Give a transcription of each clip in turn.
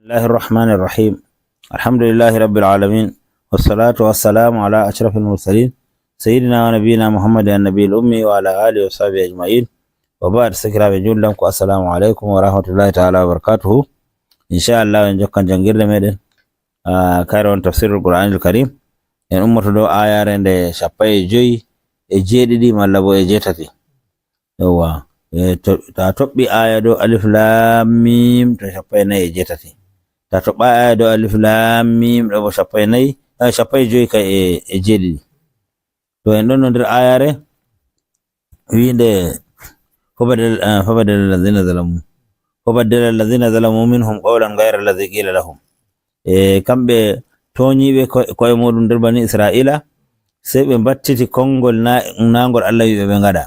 الله الرحمن الرحيم. الحمد لله رب العالمين، والصلاة والسلام على أشرف المرسلين سيدنا ونبينا محمد النبي الأمي وعلى آله وصحبه أجمعين. وبعد سكرا بجول لكم السلام عليكم ورحمة الله تعالى وبركاته. إن شاء الله نجوكا جنجير لمدن كايرون تفسير القرآن الكريم إن أمة دو آيار إن شابي جوي إجيدي دي مالبو إجيتاتي يوا تطبي آية دو ألف لام ميم تشابي نا إجيتاتي tatoɓa aya do alif lam mim ɗo bo shappai joyi ka e jeɗiɗi. To en ɗon no nder ayare winde fabaddala allazina zalamu minhum qawlan ghayra allazi qila lahum. Kamɓe toñiɓe koye muɗum nder bani israila sai ɓe battiti konngol nangol Allah wiɓe ɓe ngaɗa,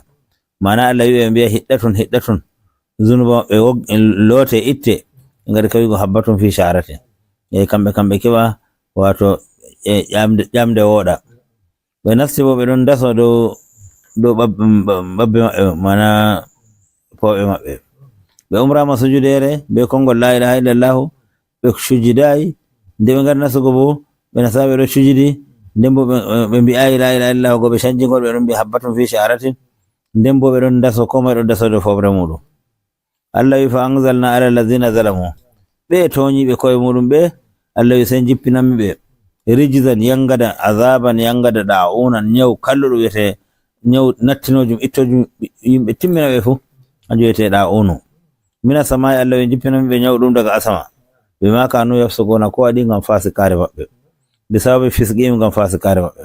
mana Allah wiɓe mbiya hiɗɗatun zunuba maɓɓe loote itte ngari kawigo habbatun fi sha'aratin. Kamɓe keɓa wato ƴamde woɗa. Ɓe nafti bo ɓe ɗon daso dow babbe maɓɓe, mana poɓe maɓɓe. Ɓe umrama sujudere be kongol la ilaha illallahu, ɓe sujudayi. Nde ɓe ngari nasugo bo ɓe nasa ɓe ɗo sujudi, nden bo ɓe mbi'ayi la ilaha illallahu go ɓe canjingol ɓe ɗon mbi'a habbatun fi sha'aratin. Nden bo ɓe ɗon daso komai ɗo daso dow fobre muɗum. Allah wi fa anzalna ala allazina zalamu, ɓe toñiɓe koye muɗum ɓe Allah wi sen jippinanmi ɓe rijzan yangada, azaban yangada, da'unan ñaw kalluɗo wiyete ñaw nattinojum ittojum yimɓe timmina ɓe fu anju wiyete da'unu. Mina samai Allah wi jippinanmi ɓe ñaw ɗum daga asama, ɓe ma kanu yafsuguna ko waɗi ngam fasikare maɓɓe, bi sababi fisqihim ngam fasikare maɓɓe.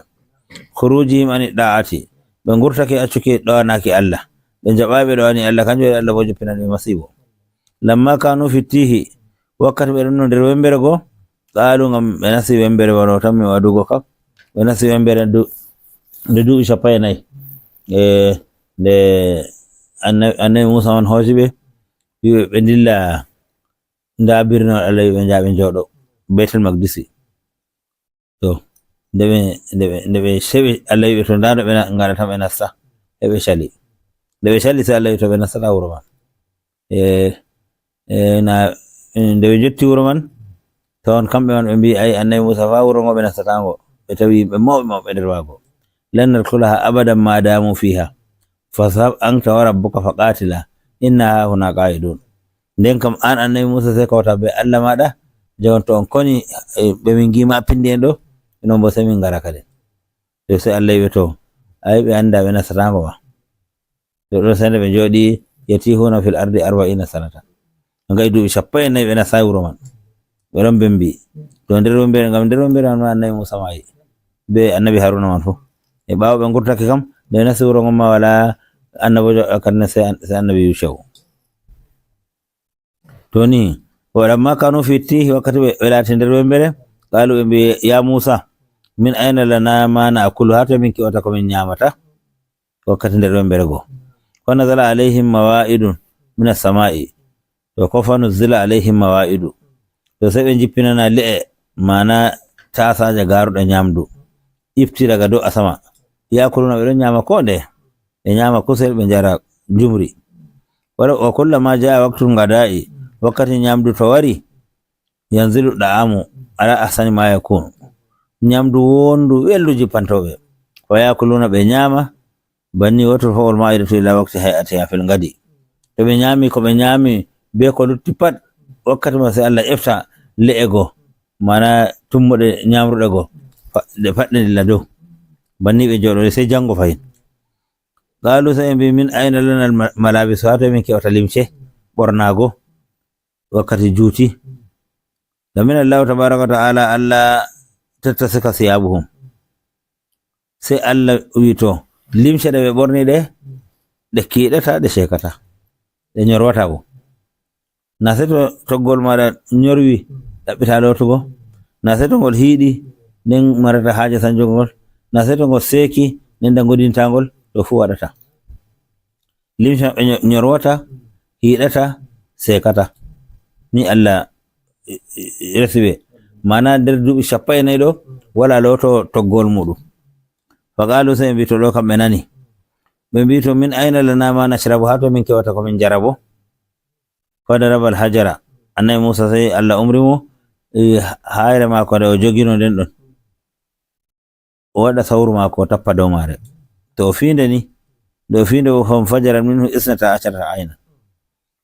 Khurujihim ani da'ati, ɓe ngurtake accuke ɗowanaki Allah, ɓe jaɓaɓe ɗowani Allah, kanjum waɗi Allah bo jippinanɓe masibo. Lamma kanu fittihi, wakkati ɓe ɗon no nder wembere go, qalu ngam ɓe nasi wembere wano tammi wadugo kam, ɓe nasi wembere nde duuɓi 4 nde annabi Musa man hoosi ɓe wiɓe ɓe dilla nda birnol Allah wiɓe njaɓe jooɗo Baitul Maqdisi. To nde ɓe seɓi Allah wiɓe to ndano ɓe ngaɗata ɓe nasta, heɓe cali. Nde ɓe cali sai Allah wi to ɓe nastata wuro man. Nde ɓe jotti wuro man tawon kamɓe man ɓe mbi ay annabi Musa fa wuro ngo ɓe nastatango, ɓe tawi yimɓe mawɓe nder waago. Lan nadkhulaha abadan ma damu fiha fashab anta wa rabbuka faqatila inna hahuna qa'idun. Nden kam an annabi Musa sai kawta be Allah maɗa, jawon to on koni ɓe min gima pindi en ɗo, non bo sai min ngara kadi. To sai Allah wi to ay ɓe anda ɓe nastatango ma. To ɗo sai ɓe jooɗi yatihuna fil ardi 40 sanata, ngai duuɓi 40 ɓe nasayi wuro man, ɓe ɗon bembi to nder wembere, ngam nder wembere man annabi Musa mayi be annabi Haruna man fu. E ɓawo ɓe ngurtake kam nde nasi wuro ngon ma wala annabojo kadna sai annabi Yushau. To ni walamma kanu fittihi, wakkati ɓe laati nder wembere, qalu ɓe mbi ya Musa min ayna lana ma na'kulu, hato min kewata komin nyamata wakkati nder wembere go. Fa nazala alayhim mawa'idun min as-sama'i, to ko fa nuzila alayhim mawa'idu, to sai ɓe jippinana le'e, mana tasaje garuɗe nyamdu ifti daga dow asama. Yakuluna ɓe ɗon nyama ko nde, ɓe nyama kusel ɓe njara jumri. Wa kullama jaa waqtul ngada'i, wakkati nyamdu to wari, yanzilu da'amu ala ahsani ma yakun, nyamdu wondu weldu jippantoɓe. Fa yakuluna ɓe nyama banni wotor fawol ma'idatu ila waqti hay'atiha fil ngadi. To ɓe nyami ko ɓe nyami be ko lutti pat, wakkati ma sai Allah efta le'e go, mana tummuɗe nyamruɗe go ɗe faɗɗe dilla dow, banni ɓe jooɗo sai jango fayin. Qalu sai mbi min ayna lana malabisu, hato min kewata limce ɓornago wakkati juuti. Lamin Allah tabaraka wa ta'ala Allah tattasika siyabuhum, sai Allah wi to limce ɗe ɓe ɓorni ɗe kiiɗata, ɗe shekata, ɗe nyorwata bo. Na sai to toggol maɗa nyorwi ɗaɓɓita lotugo, na sai to ngol hiiɗi nden marata haaje sanjugol, na sai to ngol seeki nden dangodintangol, ɗo fu waɗata. Limce maɓɓe nyorwata, hiiɗata, sekata, ni Allah resiɓe, mana nder duuɓi 40 ɗo wala loto toggol muɗum. Faqalu sai mbi to ɗo kam ɓe nani, ɓe mbi to min ayna lana ma nashrabu, hato min kewata komin jarabo. Fadarabal hajara, annabi Musa sai Allah umri mo hayre mako de o jogino den ɗon o waɗa sawru mako o tappa dow mare to o finde ni do finde o fam fajaran minhu isnata asharata ayna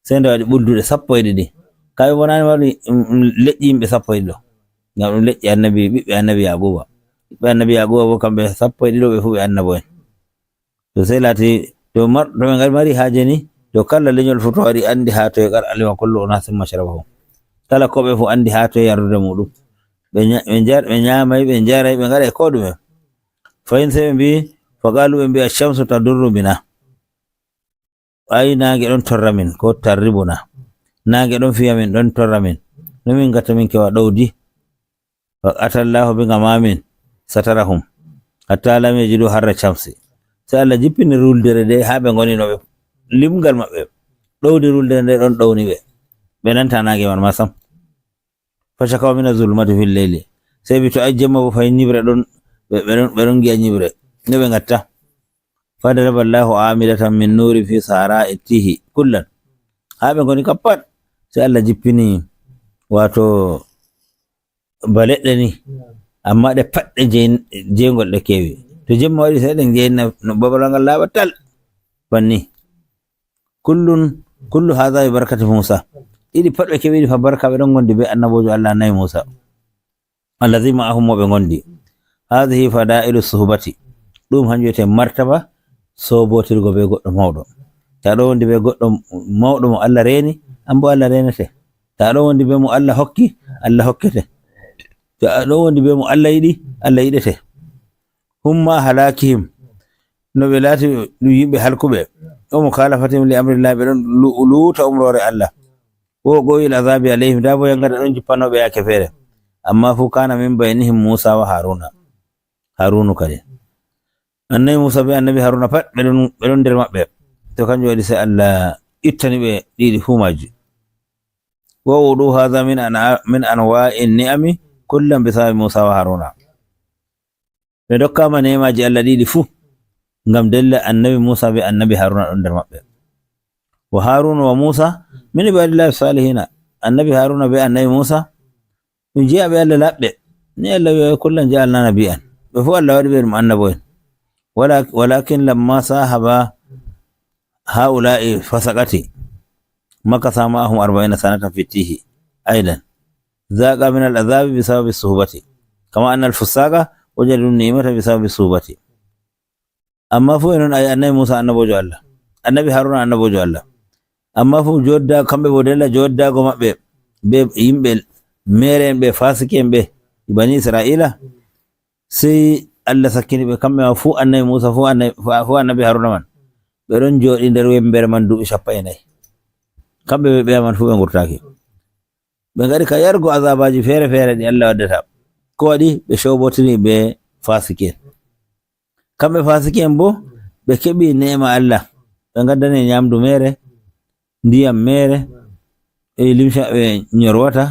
sai nde waɗi ɓulduɗe 12 kaɓe bonani waɗi leƴƴi yimɓe 12 ɗo ngam ɗum leƴƴi annabi ɓiɓɓe annabi Yaquba ɓiɓɓe annabi Yaquba bo kamɓe 12 ɓe fu ɓe annabo en to sai lati to ɓe ngari mari haaje ni to kala leñol fu to waɗi andi ha toye qad alima kullu unasin mashrabahu kala koɓe fu andi ha toye yardude muɗum ɓe ñamay ɓe jaray ɓe ngaɗa ko ɗume fayin sai ɓe mbi fa qalu ɓe mbi ashamsu tadurru bina ai nage ɗon torra min ko tarribuna nage ɗon fiya min ɗon torra min no min gatta min kewa ɗowdi fa atallahu bi gamamin satarahum hatta lam yajidu harra shamsi sai Allah jippini ruldere de ha ɓe ngoni no ɓe limgal maɓɓe ɗowdi ruldere nde ɗon ɗowni ɓe nanta nage man ma sam fa shakaw min zulmati fil layli sai bi to ay jemma bo fayin ñibre ɗon ɓe ɗon giya ñibre ne ɓe gatta fadaraba Allahu amilatan min nuri fi sahara ittihi kullan ha ɓe ngoni kappat sai Allah jippini wato baleɗɗe ni amma ɗe paɗɗe jeygol ɗe kewi to jemma waɗi sai ɗen jeyna no babal ngal laaɓa tal banni kullu hadha bi barakati Musa ɗiɗi pat ɓe keɓiɗi fa barka ɓe ɗon gondi be annabojo Allah annabi Musa allazi ma'ahum mo ɓe gondi hadhihi fada'ilu suhbati ɗum hanjum wiyete martaba sobotirgo be goɗɗo mawɗo ta ɗo wondi be goɗɗo mawɗo mo Allah reni an bo Allah renete ta ɗo wondi be mo Allah hokki Allah hokkete ta ɗo wondi be mo Allah yiɗi Allah yiɗete humma halakihim no ɓe laati ɗum yimɓe halkuɓe o mo kalafatihim li amrillah ɓe ɗon luuta umrore Allah wo goyil azabi alayhim da bo yangata ɗon jippanoɓe yake feere amma fu kana min baynihim Musa wa Harunu kadi annabi Musa be annabi Haruna pat ɓe ɗon nder maɓɓe to kanjum waɗi sai Allah ittani ɓe ɗiɗi fu maji wa wudu hadha min anwa'in ni'ami kullan bi sababi Musa wa Haruna ɓe dokkama nemaji Allah ɗiɗi fu ngam della annabi Musa be annabi Haruna ɗon nder maɓɓe wa Haruna wa Musa min ibadillahi salihina annabi Haruna be annabi Musa ɗum jeyaɓe Allah laɓɓe ni Allah wi'a kullan ja'alna nabiyan ɓe fu Allah waɗi ɓe ɗum annabo en walakin lamma sahaba haula'i fasaqati makatha ma'ahum 40 sanatan fi tihi aidan zaqa min al-azabi bi sababi suhbati kama anna al-fusaqa wajadu ni'mata bi sababi suhbati amma fu enon ay annabi Musa annabojo Allah annabi Haruna annabojo Allah amma fu jodda kamɓe bo della joddago maɓɓe be yimɓe mere en ɓe fasiki en ɓe bani Israila sai Allah sakkini ɓe kamɓe ma fu annabi Musa fu annabi Haruna man ɓe ɗon jooɗi nder wembere man duuɓi 40 kamɓe ɓe ɓeya man fu ɓe ngurtaki ɓe ngari ka yargo azabaji feere feere ɗi Allah waddata ko waɗi ɓe showbotiri be fasiki en kamɓe fasiki en bo ɓe keɓi nema Allah ɓe gaddani ñamdu mere ndiyam mere limsha ɓe ñorwata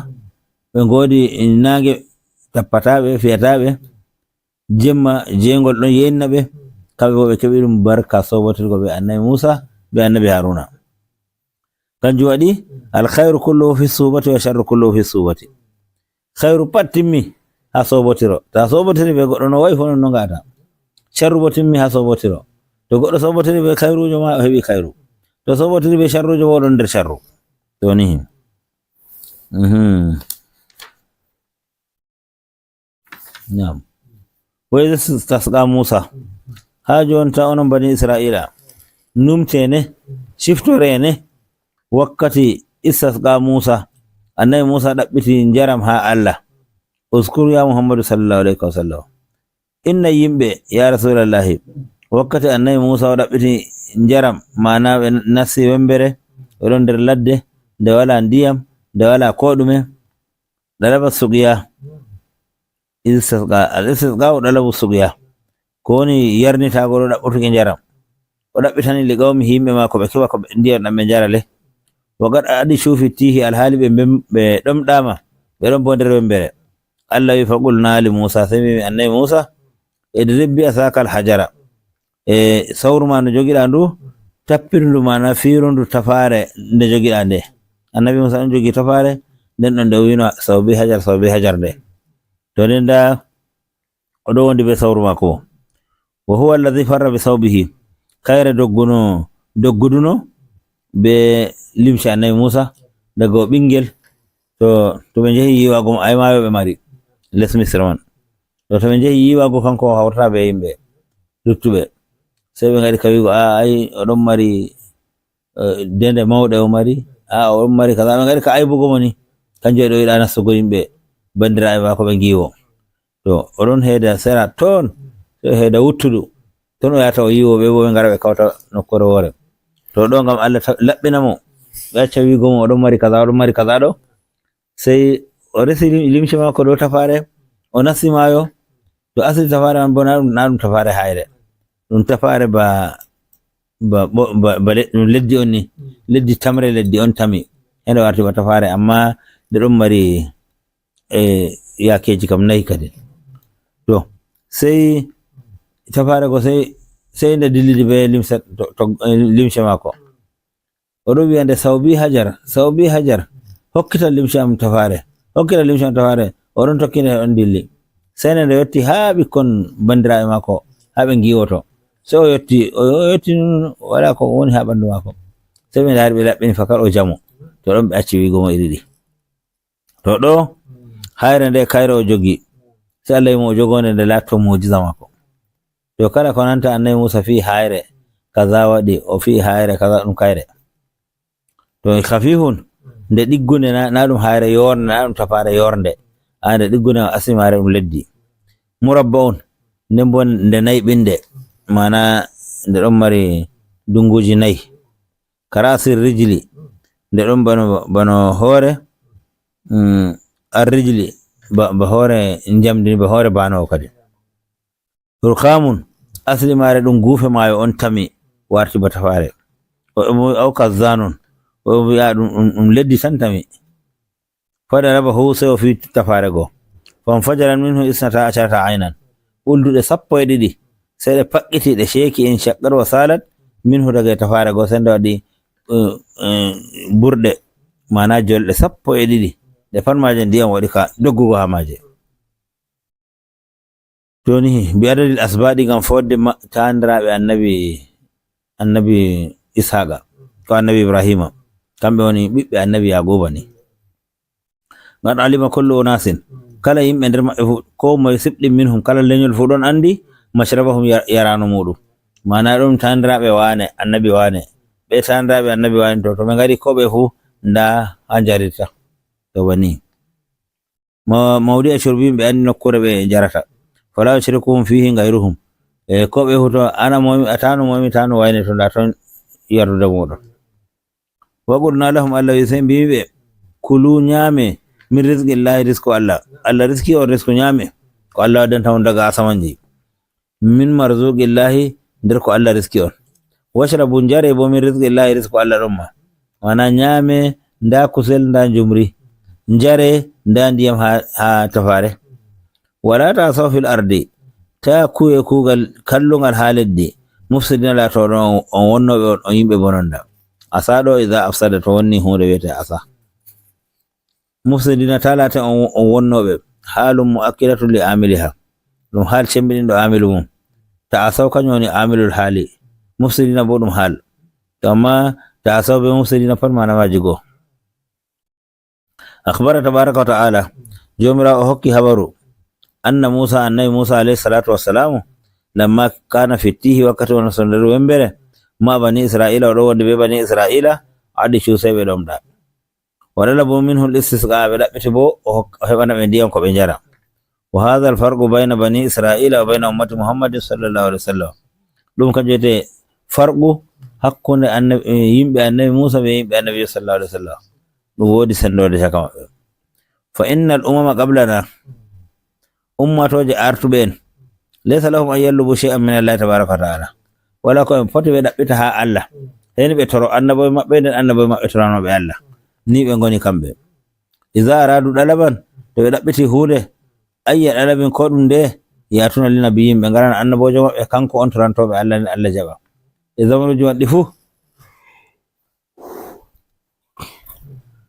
ɓe ngodi nange tappataɓe fiyataɓe jemma jeygol ɗon yenna ɓe kamɓe bo ɓe keɓi ɗum barka sobotirgo ɓe annabi Musa be annabi Haruna kanjum waɗi alkhairu kulluhu fi subati wa sharru kulluhu fi subati khairu pat timmi ha sobotiro ta sobotiri ɓe goɗɗo no wayi fo non no ngata sharru bo timmi ha sobotiro to goɗɗo sobotiri ɓe khairujo ma o heɓi khairu to sobotiri ɓe sharrujo bo ɗon nder sharru to ni Naam. Wa idh istasqa Musa ha jonta onon bani Israila numtene shiftorene wakkati istasqa Musa annabi Musa ɗaɓɓiti njaram ha Allah uskur ya Muhammadu sallallahu alaihi wasallam inna yimɓe ya rasulallahi wakkati annabi Musa o ɗaɓɓiti njaram mana ɓe nasti wembere ɓe ɗon nder ladde nde wala ndiyam nde wala ko ɗume ɗalaba suqiya al-istisqa o ɗalabu suqiya ko woni yarnitago ɗo ɗaɓɓutuki njaram o ɗaɓɓitani li qawmi yimɓe mako ɓe keɓa ko ndiyam ɗam ɓe njara le wagat adi shufi tihi alhaali ɓe ɗomɗama ɓe ɗon bo nder wembere Allah wi faqulna li Musa sai mi annabi Musa idrib bi asaka al-hajara sawruma no jogiɗa ndu tappirndu mana fiirundu tafare nde jogiɗa nde annabi Musa ɗon jogi tafare nden ɗon nde wino sawbi hajar nde to nden nda oɗo wondi be sawru mako wa huwa alladhi farra bi sawbihi kayre dogguduno be limshe annabi Musa daga o ɓingel to ɓe jehi yiwago ay mayo ɓe mari les Misra man to ɓe jehi yiwago kanko hawrata be yimɓe luttuɓe sai ɓe ngadi ka wigo ay oɗon mari dende mawɗe o mari oɗon mari kaza ɓe ngadi ka aybugo mo ni kanjum e ɗo yiɗa nastugo yimɓe bandiraɓe mako ɓe giwo to oɗon heeda sera toon so heeda wuttudu ton o yata o yiwo ɓe bo ɓe ngara ɓe kawta nokkure woore to ɗo ngam Allah laɓɓina mo ɓe acca wigo mo oɗon mari kaza ɗo sai o resi limshe mako ɗo tafare o nasti mayo to asli tafare man bo na ɗum tafare hayre ɗum tafare ba ɗum leddi on ni leddi tamre leddi on tami hende warti ba tafare amma nde ɗon mari yakeji kam nayi kadi to sai tafare go sai nde dillidi be limshe mako oɗo wiya nde sawbi hajar hokkita limshe am tafare oɗon tokkinde on dilli sai nde yotti ha ɓikkon bandiraɓe mako ha ɓe giwoto sai o yotti nun wala ko woni ha ɓandu mako sai ɓe dari ɓe laɓɓini fakar o jamo to ɗon ɓe acci wigo mo iri ɗi to ɗo hayre nde kayre o jogi sai Allah yimo o jogonde nde latto mujiza mako to kala ko nanta annabi Musa fi hayre kaza waɗi o fi hayre kaza ɗum kayre to khafifun nde ɗiggunde na ɗum hayre yornde na ɗum tafare yornde nde ɗiggunde asimare ɗum leddi murabba'un nden bo nde nayi ɓinde mana nde ɗon mari dunguji nayi karasir rijli nde ɗon bano hoore arrijli ba hoore jamdi ba hoore banowo kadi turkamun asli mare ɗum guufe mayo on tami warti ba tafare o kazanun o wi'a ɗum leddi tan tami fada raba hu sai o fi tafare go fan fajaran minhu isnata asharata aynan ulduɗe 12 sai ɗe paqqiti ɗe sheki in shaqqar wa salat minhu daga tafare go sai nde waɗi burɗe mana jolɗe 12 ɗe pat maje ndiyam waɗi ka doggugo ha maje joni bi adadil asbaɗi ngam fodde tandiraɓe annabi ishaqa ko annabi ibrahima kamɓe woni ɓiɓɓe annabi yaquba ni ngam alima kullu unasin kala yimɓe nder maɓɓe fu ko moye siɓɗin minhum kala leñol fu ɗon andi mashrabahum yarano muɗum mana ɗum tandiraɓe wane annabi wane ɓe tandiraɓe annabi wane to ɓe ngari ko ɓe fu nda ha jarirta to bani mawdi a shurbi ɓe andi nokkure ɓe jarata fala yushrikuhum fihi gayruhum ko ɓe fu to ana momi atano momi tano wayne to nda ton yardude muɗum wa qulna lahum Allah sai mbiɓe kulu nyame min rizqillahi rizqu Allah rizqi on rizqu nyame ko Allah waddanta on daga asamanji min marzuqillahi nder ko Allah rizqi on washrabu njare bo min rizqillahi rizqu Allah ɗon ma wana nyame nda kusel nda jumri njare nda ndiyam ha tafare wala ta'saw fil ardi ta kuye kugal kallungal ha leddi mufsidina la to on wonnoɓe on yimɓe bononda asa ɗo idha afsada to wonni hunde wiyete asa mufsidina talata on wonnoɓe halum muakkidatu li amiliha ɗum hal cembiniɗo amilu mum ta asaw kañum woni amilul haali mufsidina bo ɗum haal to amma ta asaw be mufsidina pat manamaji goo akhbara tabaraka wa ta'ala jomira o hokki habaru annabi Musa alayhi salatu wassalamu lamma kana fittihi wakkati wona sonderu wembere ma bani israila oɗo wonde be bani israila adi sai ɓe ɗomɗa wadalabu minhu l-istisqa ɓe ɗaɓɓiti bo o heɓana ɓe ndiyam ko ɓe njara wa hadha al-farqu bayna bani israila wa bayna ummati muhammadin sallallahu alaihi wasallam ɗum kanjum wiyete farqu hakkunde yimɓe annabi Musa be yimɓe annabi sallallahu alaihi wasallam ɗum woodi sendode caka maɓɓe fa innal umama qablana ummatoje artuɓe en laysa lahum an yallubu shay'an min allahi tabaraka wa ta'ala wala ko ɓe foti ɓe ɗaɓɓita ha Allah heni ɓe toro annaboye maɓɓe nden annaboye maɓɓe toranoɓe Allah ni ɓe ngoni kamɓe iza aradu ɗalaban to ɓe ɗaɓɓiti hunde ayya ɗalabin ko ɗum nde yatuna li nabiyyin ɓe ngarana annabojo maɓɓe kanko on torantoɓe Allah nden Allah jaɓa e zamanuji maɓɓe fu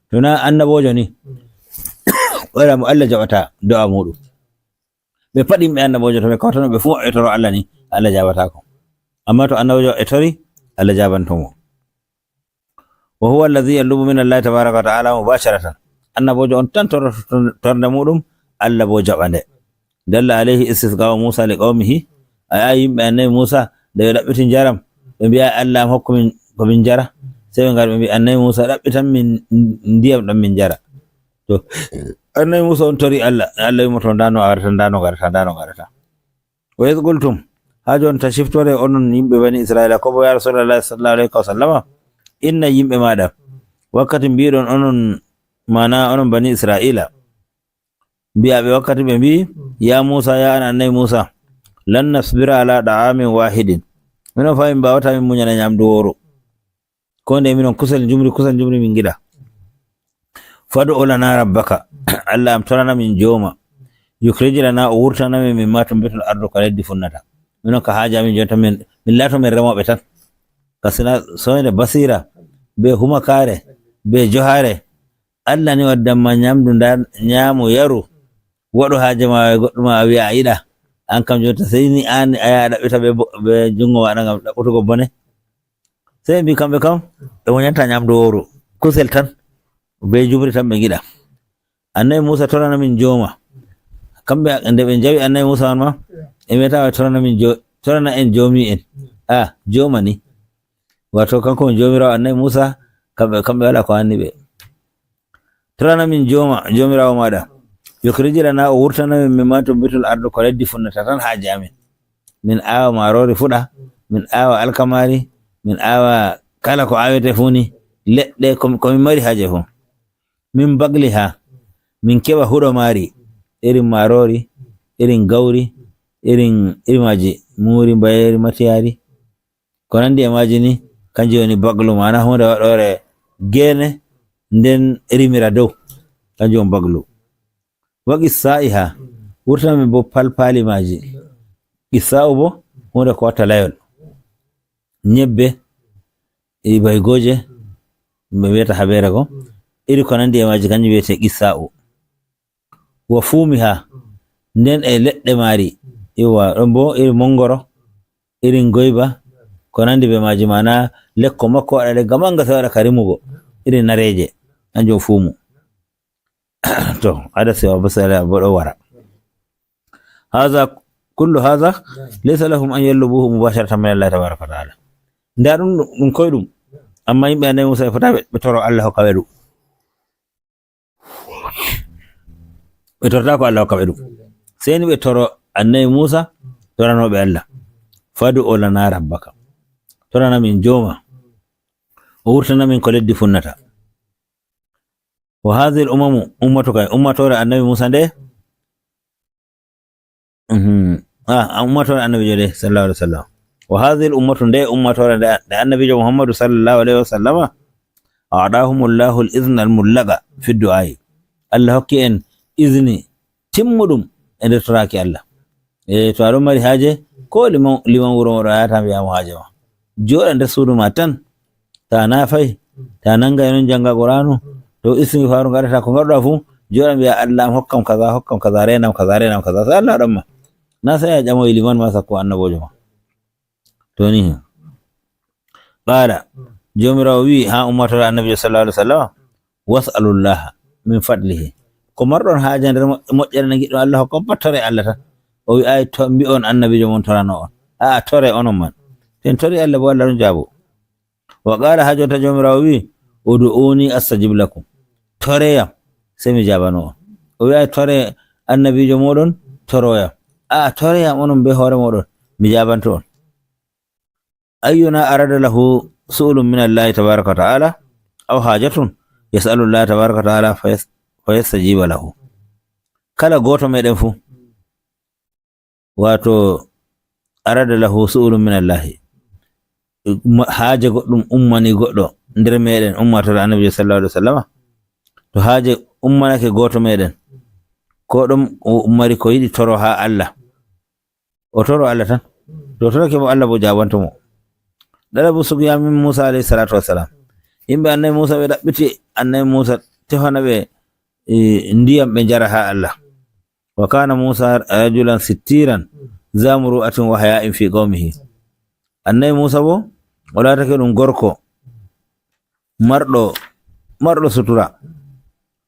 tona annabojo ni wala mo Allah jaɓata do'a muɗum. Ɓe pat yimɓe annabojo to ɓe kawtano ɓe fuu e toro Allah ni Allah jaɓatako, amma to annabojo e tori Allah jabantomo. Wa huwa alladhi yatlubu min Allah tabaraka wa ta'ala mubasharatan, annabojo on tan torde muɗum, Allah bo jaɓande. Dalla alayhi istisqa'u Musa li qaumihi, aya yimɓe annabi Musa da ɓe ɗaɓɓiti njaram ɓe mbiya Allah am hokku min ko min jara, sai ɓe ngari ɓe mbi annabi Musa ɗaɓɓitan min ndiyam ɗam min jara. To annabi Musa on tori Allah wimo to ndano warata ndano garata. Wa idh qultum, ha jon ta shiftore onon yimɓe bani Israila ko bo ya Rasulullah sallallahu alaihi wasallam, inna yimɓe maɗa wakkati mbiɗon onon mana onon bani Israila mbiyaɓe wakkati ɓe mbi ya Musa ya an annabi Musa lan nasbira ala da'amin wahidin, minon fa min mbawata min muñana ñamdu woro ko nde minon kusel jumri min giɗa. Fadu lana rabbaka, Allah am torana min joma, yukhrij lana o wurtana min mimma tumbitul ardu ko leddi funnata. Minon ka haja min jonta min lato min remoɓe tan, kasina soyde basira be humakare be johare. Allah ni waddamma ñamdu nda ñaamu yaru waɗu haje ma goɗɗuma a wiya a yiɗa, an kam jonta sey ni an aya ɗaɓɓita ɓe jungo maɗa ngam ɗaɓɓutugo bone. Sey mbi kamɓe kam ɓe muñanta ñamdu woro, kusel tan be jumri tan ɓe giɗa. Annabi Musa torana min joma, kamɓe nde ɓe jawi annabi Musa on ma e metawa torana en jomi en, joma ni wato kanko jomirawo annabi Musa, kamɓe wala ko anni ɓe. Torana min jomirawo maɗa, yukhrij lana o wurtana min mimma tumbitul ardu ko leddi funnata tan haje amin. Min awa marori fuɗa, min awa alkamari, min awa kala ko awete funi, leɗɗe komin mari haje fu. Min bagliha, min keɓa huɗo mari, irin marori, irin gauri, irin maji muri, mbayeri, matiyari, ko nandi e maji ni kanji woni baglu, mana hunde waɗore gene nden rimira dow, kanji on baglu. Wa qissaiha, wurtana min bo palpali maji. Qissa'u bo hunde ko watta layol, ñebbe e baygoje ɓe wiyata habere ko, iri ko nandi e maji kanjum wiyete qissa'u. Wa fumiha, nden e leɗɗe mari, iwa ɗon bo iri mongoro, irin goyba, ko nandi be maji, mana lekko makko waɗa legga manga sai waɗa ka rimugo, iri nareje, kanjum fumu. To ada sewa basala bo ɗo wara. Kullu hadha laysa lahum an yallubuhu mubasharatan min Allah tabaraka wa ta'ala. Nda ɗum koyɗum, amma yimɓe annabi Musa fota ɓe toro Allah hokka ɓe ɗum, ɓe torta ko Allah hokka ɓe ɗum, seni ɓe toro annabi Musa toranoɓe Allah. Fadu lana rabbaka, torana min joma o wurtana min ko leddi funnata. Wa hadhihi al-umamu ummatore annabi Musa nde ummatore annabi jode sallallahu alaihi wasallam. Wa hadhihi al-ummatu nde ummatore nde annabi Muhammad sallallahu alaihi wasallam a'dahumullahu al-idhna al-mullaga fi ad-du'a. Allah hokki en izni timmudum e nder toraki Allah. To aɗon mari haje ko liman wuro moɗo ayata mbiyamo haje ma, joɗa nder suudu ma tan, ta nafai ta nanga non janga Qur'anu, to istighfaru gaɗata ko gaɗɗa fu, joɗa mbiya Allah am hokkam kaza renam kaza, sai Allah waɗanma, na sai a ƴamoyi liman ma sakko annabojo ma. To ni qala jomirawo wi ha ummatore annabi sallallahu alaihi wasallam, was'alullaha min fadlihi, ko marɗon haaja nder moƴƴere nde giɗɗon Allah hokkon pat tore Allah tan. O wi ay to mbi on annabijo mon torano on, tore onon man, ten tori Allah bo Allah ɗon jaabo. Wa qala ha jonta jomirawo wi ud'uni astajib lakum, toreyam sai mi jabano on. O wi ay tore annabijo moɗon toroyam, toreyam onon be hoore moɗon mi jabanto on. Ayyuna arada lahu su'lun min Allah tabaraka wa ta'ala aw hajatun yas'alu Allah tabaraka wa ta'ala fa yastajiba lahu. Kala goto meɗen fu wato arada lahu su'lun min Allah, haaje goɗɗum ummani goɗɗo nder meɗen ummatore annabi sallallahu alaihi wasallam, to haaje ummanake goto meɗen ko ɗum ummari ko yiɗi toro ha Allah, o toro Allah tan, to torake mo Allah bo jabanto mo. Dalabu sugya min Musa alayhi salatu wassalam, yimɓe annabi Musa ɓe ɗaɓɓiti annabi Musa tefana ɓe ndiyam ɓe njara ha Allah. Wa kana Musa rajulan sittiran za muru'atin wa haya'in fi qaumihi. Annabi Musa bo o latake ɗum gorko marɗo sutura,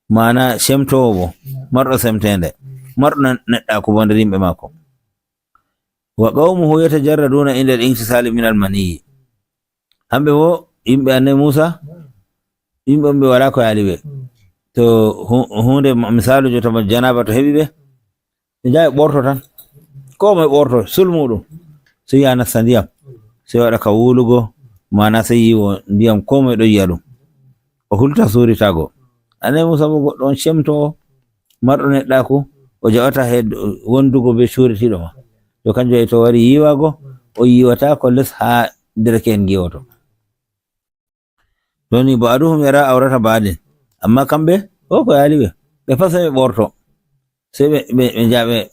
mana shemtowo bo marɗo semtende, marɗo neɗɗaku bo nder yimɓe mako. Wa qaumuhu yatajarraduna inda al-intisali min al-maniyyi. Hamɓe bo yimɓe annabi Musa yimɓe ɓe wala ko yaali ɓe, to hunde misalu jo tama janaba to heɓi ɓe jawi ɓorto tan, ko moye ɓorto sulmuɗum, so yiya nasta ndiyam sai waɗa ka wulugo, mana sai yiwo ndiyam ko moye ɗo yiya ɗum o hulta suritago. Annabi Musa bo goɗɗo on shemto marɗo neɗɗaku, o jaɓata he wondugo be curitiɗo ma, to kanjum wayi to wari yiwago o yiwata ko les ha dereken giwoto. Doni ba'duhum yara awrata ba'din, amma kamɓe ko yaali ɓe ɓe fa sai ɓe ɓorto, sai ɓe jaɓe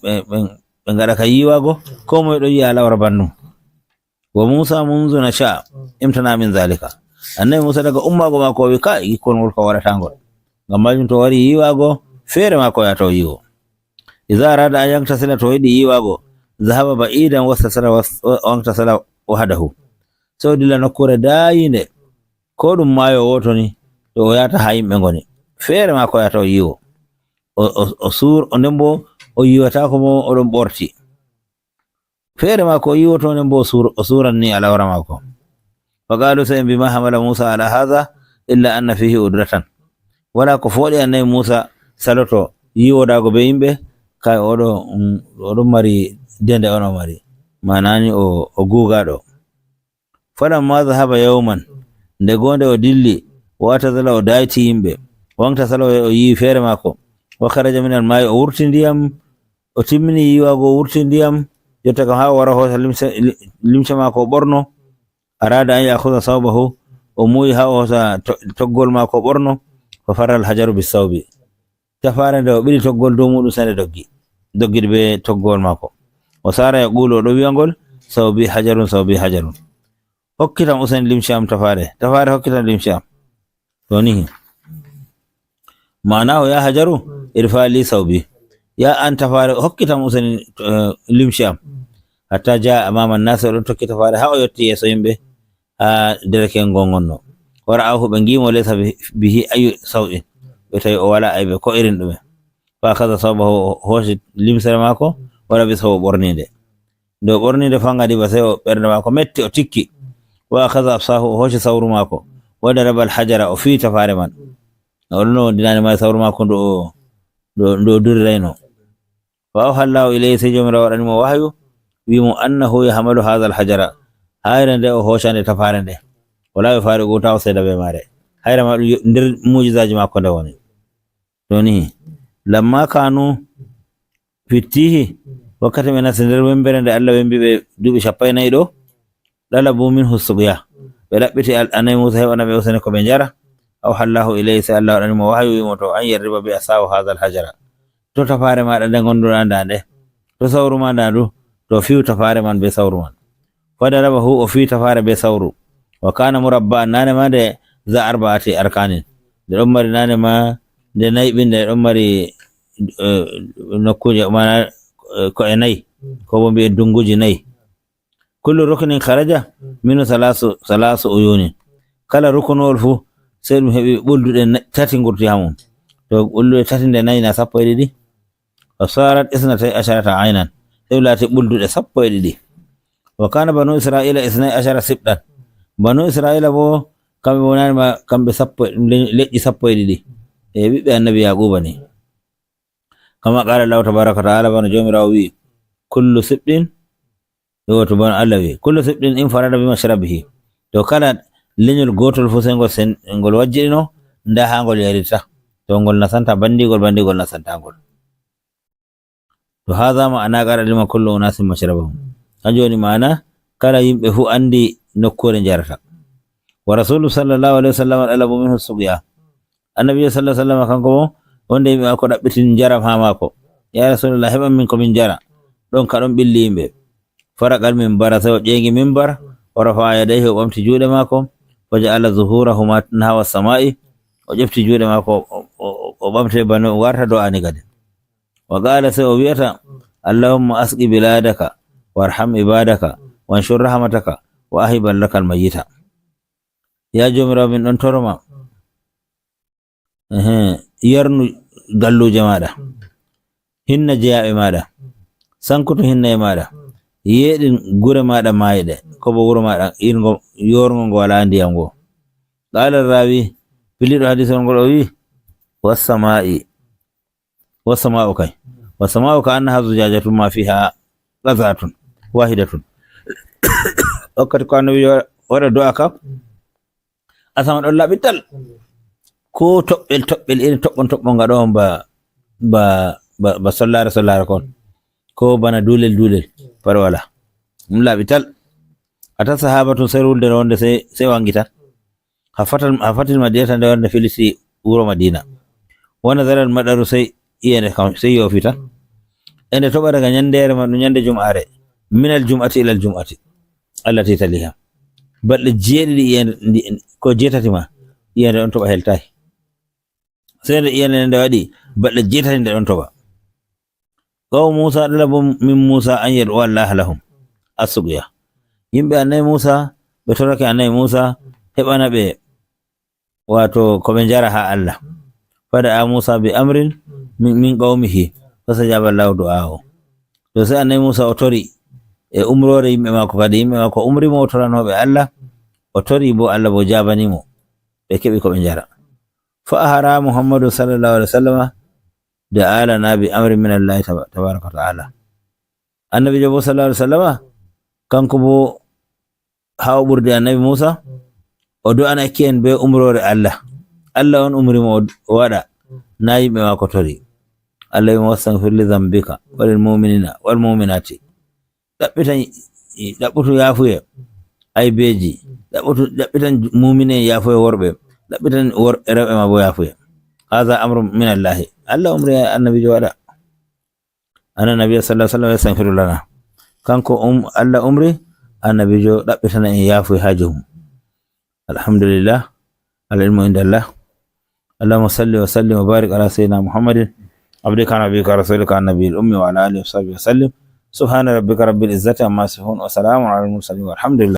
ɓe ngaɗa ka yiwago ko moye ɗo yiya alawra bannum. Wa Musa munzu nasha imtana min zalika. Annabi Musa daga ummago mako wi ka gikkol ngol ko waratangol, ngam majum to wari yiwago feere mako ya to yiwo. Idza arada an yaktasila to yiɗi yiwago zahaba ba'idan wanktasala wahdahu, so dilla nokkure dayinde ko ɗum mayo woto ni to o yata ha yimɓe ngoni, feere mako ya to yiwo o nden bo o yiwata ko mo oɗon ɓorti, feere mako o yiwoto nden bo o suran ni alawra mako. Faqalu sa bima hamala Musa ala hadha illa anna fihi udratan. Wala ko foɗi annabi Musa saloto yiwodago be yimɓe kay oɗon mari dende ono mari, manani o gugaɗo. Falamma dhahaba yawman, nde gonde o dilli watazala o dayti yimɓe, wanktasala o yiwi feere mako, wa kharaja min al-ma'i o wurti ndiyam, o timmini yiwago o wurti ndiyam, jotta kam ha o wara hosa limse mako o ɓorno. Arada an yakhudha sawbahu, o muyi ha o hosa toggol mako ɓorno. Fa farra al-hajaru bis-sawbi, tafare nde o ɓili toggol dow muɗum sane doggiɗi be toggol mako. O sara yaqulu o ɗo wiyangol sawbi hajarun, hokkitam usen limshe am tafare hokkitam limshe am. To ni mana o ya hajaru irfa li sawbi, ya an tafare hokkitam usen limshe am. Hatta ja amama an-nas o ɗon tokki tafare ha o yetti yeso yimɓe ha dereken gongonno. Wara'ahu ɓe ngimo laysa bihi ayu saw'in, ɓe tawi o wala aybe ko irin ɗume. Fa kaza sawbahu hosi limsere mako wala bisawo ɓornide, nde o ɓornide fa ngadiba sai o ɓernde mako metti o tikki. Wa kaza afsahu o hosi sawru mako wada rabal hajara o fi tafare man, o dinani ma sawru mako ndo durirayno. Fa awha Allahu ilayhi, sai jomirawo waɗanimo wahyu wimo annahu yahmalu hadha al-hajara, hayre nde o hoshande tafare nde wala yufariqu taw seeda be mare, hayre ma ɗum nder mujizaji mako nde woni. To ni lamma kanu fittihi, wakkati ɓe nasti nder wembere nde Allah wembi ɓe duuɓi 40 ɗo, ɗalabu minhu suqya, ɓe ɗaɓɓiti annabi Musa heɓana ɓe usene ko ɓe njara. Awha Allahu ilayhi, sai Allah waɗanimo wahyu wimo to an yarriba bi asahu hadha al-hajara, to tafare maɗa nde gonduɗa ndande, to sawru ma ndandu, to fiu tafare man be sawru man. Fadarabahu o fi tafare be sawru. Wa kana murabba, nane ma nde za arba'ati arkanin, nde ɗon mari nane ma nde nayɓi, nde ɗon mari nokkuje mana ko e nayi, ko bo mbi'en dunguji nayi. Kullu ruknin kharaja minu salasu uyunin, kala rukunol fu sai ɗum heɓi ɓulduɗe tati ngurti ha mum, to ɓulduɗe tati nde nayi na 12. Wa sarat 12 aynan, sai lati ɓulduɗe 12. Wa kana banu Israila 12 sibɗan, banu Israila bo kamɓe wonanima kamɓe leƴƴi 12, e ɓiɓɓe annabi Yaquba ni. Kama qala Allahu tabaraka wa ta'ala, bano jomirawo wi kullu sibɗin, to bano Allah wi kullu sibɗin in farada bi mashrabihi, to kala leñol gotol fu sai ngol wajjiɗino nda ha ngol yarita, to ngol nasanta bandigol nasanta ngol. To hadha ma'ana qala lima kullu unasin mashrabahum, kanjum woni mana kala yimɓe fu andi nokkure jarata. Wa rasulu sallallahu alaihi wasallam alabu minhu suqya, annabi sallallahu alaihi wasallam kanko mo wonde yimɓe mako ɗaɓɓitin jaram ha mako. Ya rasulullah, heɓan min komin jara, ɗon ka ɗon ɓilli yimɓe. Faraqal minbara, sai o ƴeegi minbar, o rafa yadayhi, o ɓamti juuɗe mako, o ja'ala zuhurahuma nahwa samai, o ƴefti juuɗe mako o o ɓamte bane o warta do'ani kadi. Wa qala sai o wiyata allahumma asqi biladaka warham ibadaka wanshur rahmataka wa ahiban lakal mayyita. Ya jomirawo min ɗon toroma yarnu galluje maɗa, hinna jeyaɓe maɗa, sankutu hinna e maɗa, yeɗin gure maɗa mayiɗe ko bo wuro maɗa yorgo ngo wala ndiyam ngo. Qala rawi piliɗo hadis on ngol o wi wasama'u kay wasama'u ka annaha zujajatun ma fiha qazatun wahidatun. Wakkati ko annabi waɗa do'a kam asama ɗon laɓi tal ko toɓɓel irin toɓɓon ngaɗo on ba sollare kon ko bana dulel par wala ɗum laaɓi tal. Ata sahabatun sai wulde wonde sai wangita ha fatil madinata nde wonde filisi wuro madina. Wona zaral madaru sai iyende kam sai yofita ende toɓa daga nyandere man ɗum nyande jum'are minal jum'ati ilal jum'ati allati taliha balɗe jeeɗiɗi iyende ko jeetati ma iyende on toɓa heltayi sai nde iyende nde waɗi balɗe jeetati nde ɗon toɓa. Qaw Musa ɗalabu min Musa an yad'u Allah lahum asuqya. Yimɓe annabi Musa ɓe torake annabi Musa heɓana ɓe wato ko ɓe njara ha Allah. Fada a Musa bi amrin min qawmihi fastajaba Allahu du'aahu. To sai annabi Musa o tori e umrore yimɓe mako kadi yimɓe mako umrimo o toranoɓe Allah o tori bo Allah bo jabanimo ɓe keɓi ko ɓe njara. Fa ahara Muhammadu sallallahu alaihi wasallama da'alana bi amrin min Allah tabaraka wa ta'ala. Annabi jo bo sallallahu alaihi wasallama kanko bo ha o ɓurdi annabi Musa o do'anaki en be umrore Allah on umrimo o waɗa na yimɓe mako tori. Allahumma wastaghfir li dhanbika walil mu'minina wal mu'minati. ɗaɓɓutu yafuye aybeji, ɗaɓɓitan mumine yafuye worɓe, ɗaɓɓitan rewɓe ma bo yafuye. hadha amru min Allah. Allah umri annabi jo waɗa ana nabiy sallallahu alaihi wasallam yastaghfiru lana kanko Allah umri annabi jo ɗaɓɓitana en yafuye ha jomum. Alhamdulillah al ilmu indallah. Allahumma salli wa sallim wa barik ala sayyidina Muhammadin abdika nabiyika rasulika annabiyil ummi wa ala alihi wa sahbihi wa sallim. Subhana rabbika rabbil izzati amma yasifun wa salamun ala al mursalin walhamdulillah.